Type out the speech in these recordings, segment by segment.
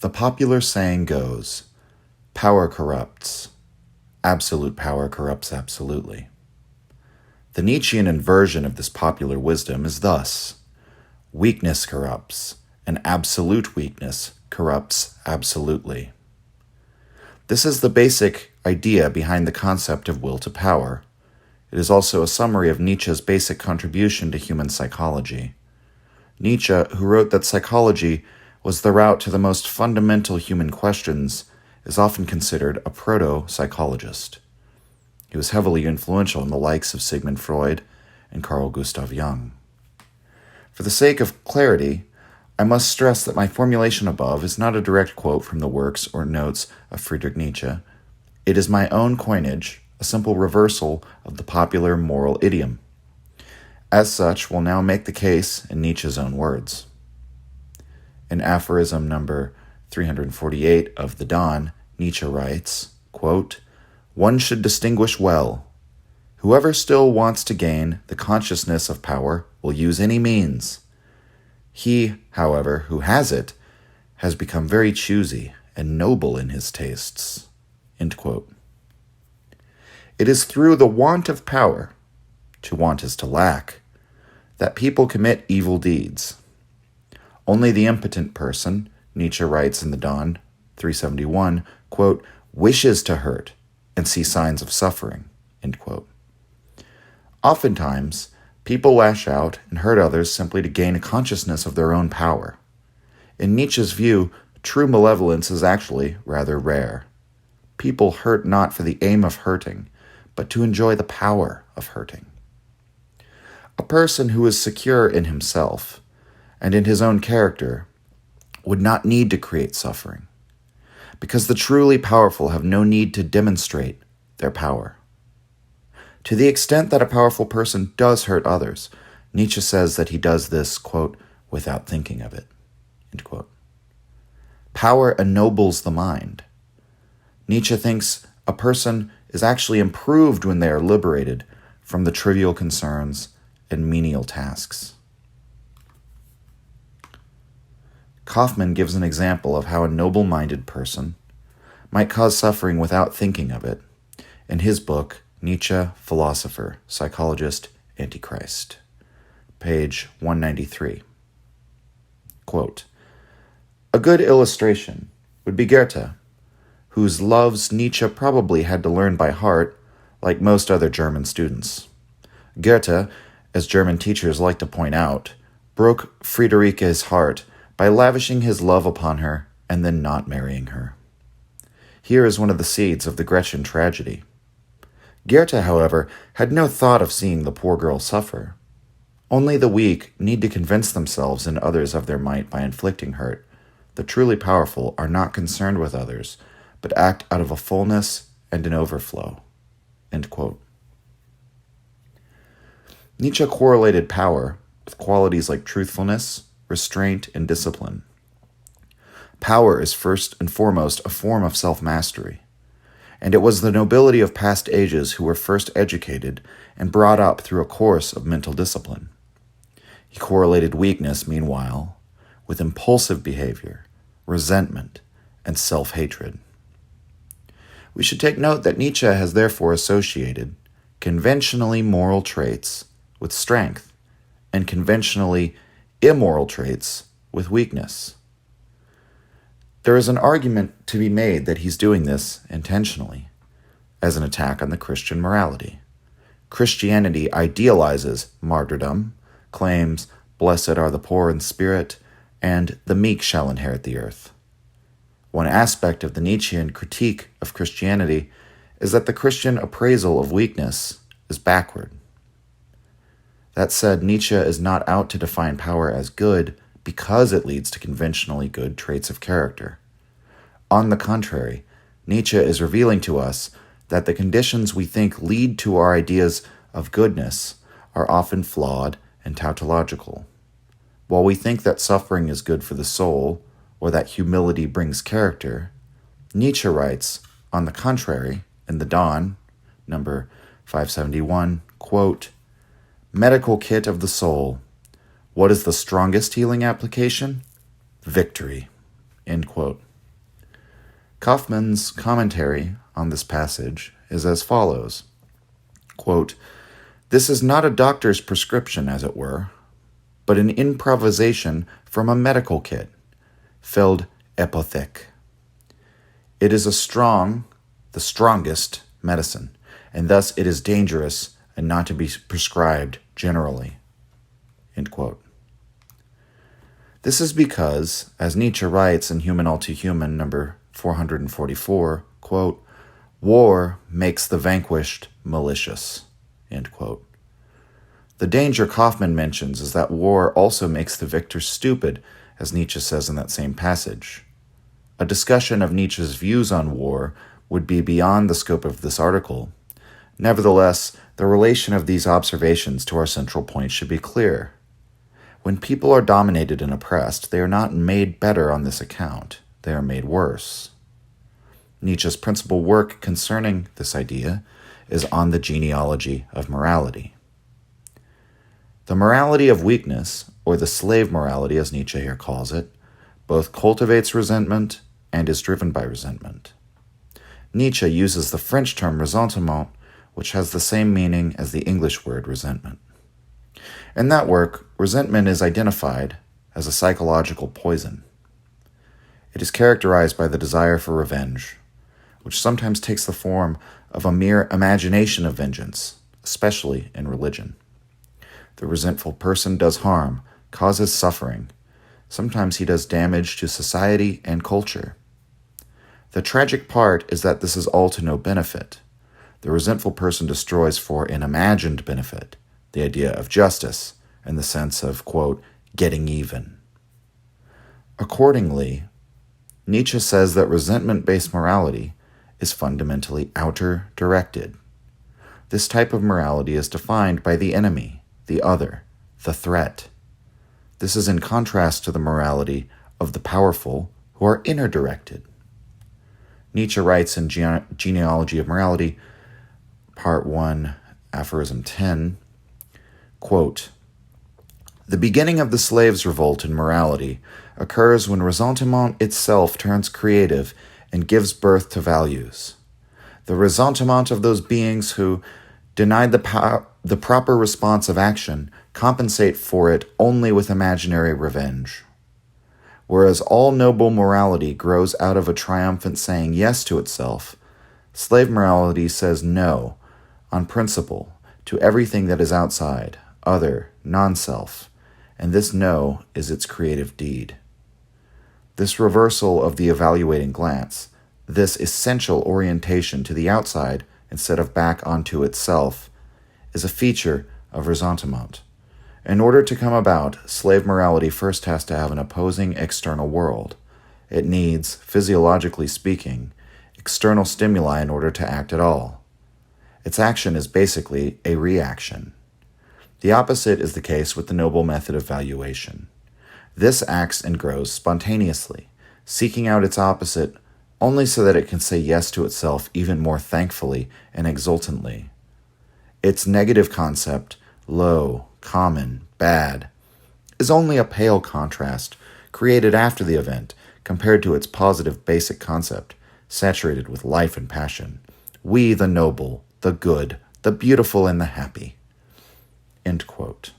The popular saying goes, power corrupts. Absolute power corrupts absolutely. The Nietzschean inversion of this popular wisdom is thus: weakness corrupts, and absolute weakness corrupts absolutely. This is the basic idea behind the concept of will to power. It is also a summary of Nietzsche's basic contribution to human psychology. Nietzsche, who wrote that psychology was the route to the most fundamental human questions, is often considered a proto-psychologist. He was heavily influential in the likes of Sigmund Freud and Carl Gustav Jung. For the sake of clarity, I must stress that my formulation above is not a direct quote from the works or notes of Friedrich Nietzsche. It is my own coinage, a simple reversal of the popular moral idiom. As such, we'll now make the case in Nietzsche's own words. In aphorism number 348 of The Dawn, Nietzsche writes, quote, "One should distinguish well. Whoever still wants to gain the consciousness of power will use any means. He, however, who has it, has become very choosy and noble in his tastes." End quote. It is through the want of power, to want is to lack, that people commit evil deeds. Only the impotent person, Nietzsche writes in The Dawn, 371, quote, "wishes to hurt and see signs of suffering," end quote. Oftentimes, people lash out and hurt others simply to gain a consciousness of their own power. In Nietzsche's view, true malevolence is actually rather rare. People hurt not for the aim of hurting, but to enjoy the power of hurting. A person who is secure in himself and in his own character would not need to create suffering, because the truly powerful have no need to demonstrate their power. To the extent that a powerful person does hurt others, Nietzsche says that he does this, quote, "without thinking of it," end quote. Power ennobles the mind. Nietzsche thinks a person is actually improved when they are liberated from the trivial concerns and menial tasks. Kaufmann gives an example of how a noble-minded person might cause suffering without thinking of it in his book, Nietzsche, Philosopher, Psychologist, Antichrist, page 193. Quote, "A good illustration would be Goethe, whose loves Nietzsche probably had to learn by heart, like most other German students. Goethe, as German teachers like to point out, broke Friederike's heart by lavishing his love upon her and then not marrying her. Here is one of the seeds of the Gretchen tragedy. Goethe, however, had no thought of seeing the poor girl suffer. Only the weak need to convince themselves and others of their might by inflicting hurt. The truly powerful are not concerned with others, but act out of a fullness and an overflow." End quote. Nietzsche correlated power with qualities like truthfulness, restraint, and discipline. Power is first and foremost a form of self-mastery, and it was the nobility of past ages who were first educated and brought up through a course of mental discipline. He correlated weakness, meanwhile, with impulsive behavior, resentment, and self-hatred. We should take note that Nietzsche has therefore associated conventionally moral traits with strength and conventionally immoral traits with weakness. There is an argument to be made that he's doing this intentionally, as an attack on the Christian morality. Christianity idealizes martyrdom, claims, "Blessed are the poor in spirit," and "the meek shall inherit the earth." One aspect of the Nietzschean critique of Christianity is that the Christian appraisal of weakness is backward. That said, Nietzsche is not out to define power as good because it leads to conventionally good traits of character. On the contrary, Nietzsche is revealing to us that the conditions we think lead to our ideas of goodness are often flawed and tautological. While we think that suffering is good for the soul, or that humility brings character, Nietzsche writes, on the contrary, in The Dawn, number 571, quote, "Medical kit of the soul. What is the strongest healing application? Victory." End quote. Kaufmann's commentary on this passage is as follows, quote, "This is not a doctor's prescription, as it were, but an improvisation from a medical kit, filled apotheke. It is the strongest medicine, and thus it is dangerous and not to be prescribed generally." End quote. This is because, as Nietzsche writes in Human All Too Human, number 444, quote, "War makes the vanquished malicious." End quote. The danger Kaufmann mentions is that war also makes the victor stupid, as Nietzsche says in that same passage. A discussion of Nietzsche's views on war would be beyond the scope of this article. Nevertheless, the relation of these observations to our central point should be clear. When people are dominated and oppressed, they are not made better on this account. They are made worse. Nietzsche's principal work concerning this idea is On the Genealogy of Morality. The morality of weakness, or the slave morality as Nietzsche here calls it, both cultivates resentment and is driven by resentment. Nietzsche uses the French term ressentiment, which has the same meaning as the English word resentment. In that work, resentment is identified as a psychological poison. It is characterized by the desire for revenge, which sometimes takes the form of a mere imagination of vengeance, especially in religion. The resentful person does harm, causes suffering. Sometimes he does damage to society and culture. The tragic part is that this is all to no benefit. The resentful person destroys for an imagined benefit, the idea of justice, in the sense of, quote, getting even. Accordingly, Nietzsche says that resentment-based morality is fundamentally outer-directed. This type of morality is defined by the enemy, the other, the threat. This is in contrast to the morality of the powerful who are inner-directed. Nietzsche writes in Genealogy of Morality, Part 1, Aphorism 10, quote, "The beginning of the slave's revolt in morality occurs when ressentiment itself turns creative and gives birth to values. The ressentiment of those beings who, denied the proper response of action, compensate for it only with imaginary revenge. Whereas all noble morality grows out of a triumphant saying yes to itself, slave morality says no, on principle, to everything that is outside, other, non-self, and this no is its creative deed. This reversal of the evaluating glance, this essential orientation to the outside instead of back onto itself, is a feature of ressentiment. In order to come about, slave morality first has to have an opposing external world. It needs, physiologically speaking, external stimuli in order to act at all. Its action is basically a reaction. The opposite is the case with the noble method of valuation. This acts and grows spontaneously, seeking out its opposite only so that it can say yes to itself even more thankfully and exultantly. Its negative concept, low, common, bad, is only a pale contrast created after the event compared to its positive basic concept, saturated with life and passion. We, the noble, the good, the beautiful, and the happy. End quote.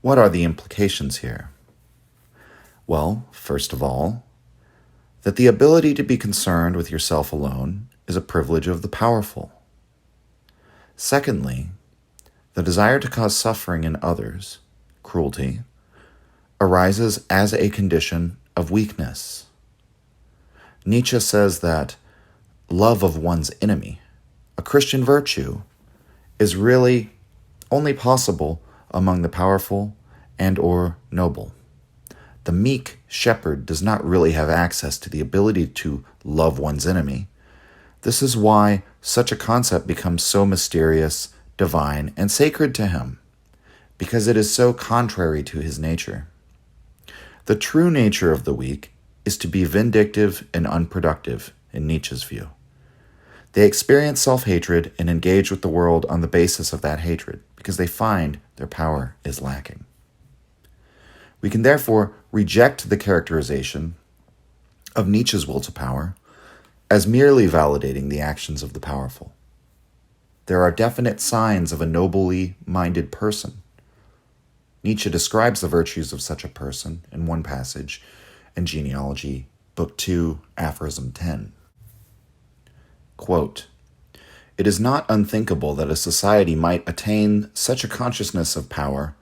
What are the implications here? Well, first of all, that the ability to be concerned with yourself alone is a privilege of the powerful. Secondly, the desire to cause suffering in others, cruelty, arises as a condition of weakness. Nietzsche says that love of one's enemy, a Christian virtue, is really only possible among the powerful and or noble. The meek shepherd does not really have access to the ability to love one's enemy. This is why such a concept becomes so mysterious, divine, and sacred to him, because it is so contrary to his nature. The true nature of the weak is to be vindictive and unproductive, in Nietzsche's view. They experience self-hatred and engage with the world on the basis of that hatred, because they find their power is lacking. We can therefore reject the characterization of Nietzsche's will to power as merely validating the actions of the powerful. There are definite signs of a nobly minded person. Nietzsche describes the virtues of such a person in one passage in Genealogy, Book 2, Aphorism 10. Quote, "It is not unthinkable that a society might attain such a consciousness of power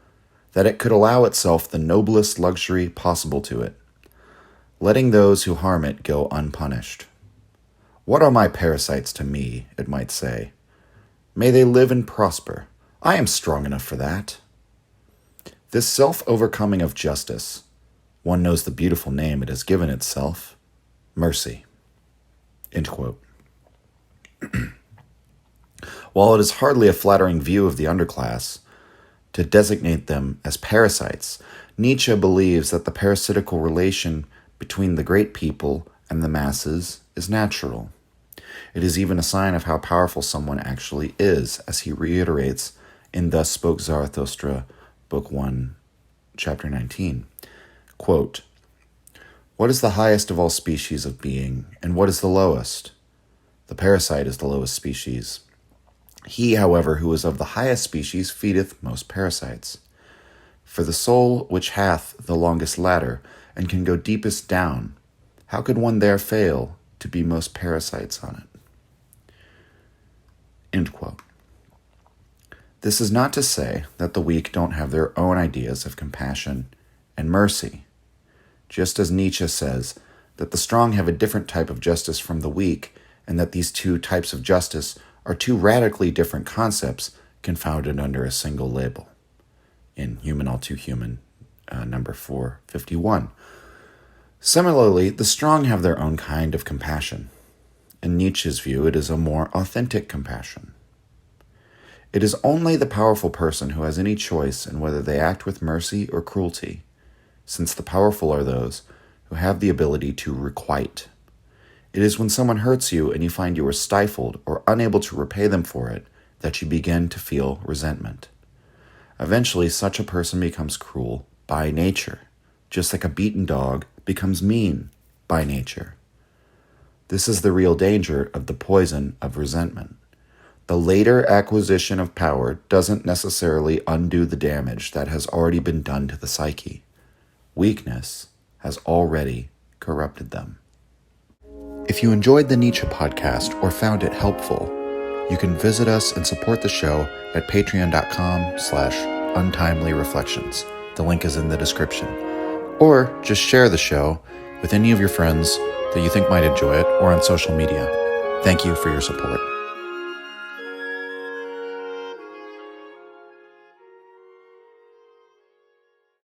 that it could allow itself the noblest luxury possible to it, letting those who harm it go unpunished. What are my parasites to me, it might say. May they live and prosper. I am strong enough for that." This self-overcoming of justice, one knows the beautiful name it has given itself, mercy. End quote. While it is hardly a flattering view of the underclass to designate them as parasites, Nietzsche believes that the parasitical relation between the great people and the masses is natural. It is even a sign of how powerful someone actually is, as he reiterates in Thus Spoke Zarathustra, Book 1, Chapter 19. Quote, "What is the highest of all species of being, and what is the lowest? The parasite is the lowest species. He, however, who is of the highest species feedeth most parasites. For the soul which hath the longest ladder, and can go deepest down, how could one there fail to be most parasites on it?" End quote. This is not to say that the weak don't have their own ideas of compassion and mercy. Just as Nietzsche says that the strong have a different type of justice from the weak, and that these two types of justice are two radically different concepts confounded under a single label. In Human All Too Human, number 451. Similarly, the strong have their own kind of compassion. In Nietzsche's view, it is a more authentic compassion. It is only the powerful person who has any choice in whether they act with mercy or cruelty, since the powerful are those who have the ability to requite. It is when someone hurts you and you find you are stifled or unable to repay them for it that you begin to feel resentment. Eventually, such a person becomes cruel by nature, just like a beaten dog becomes mean by nature. This is the real danger of the poison of resentment. The later acquisition of power doesn't necessarily undo the damage that has already been done to the psyche. Weakness has already corrupted them. If you enjoyed the Nietzsche podcast or found it helpful, you can visit us and support the show at patreon.com/untimely-reflections. The link is in the description. Or just share the show with any of your friends that you think might enjoy it or on social media. Thank you for your support.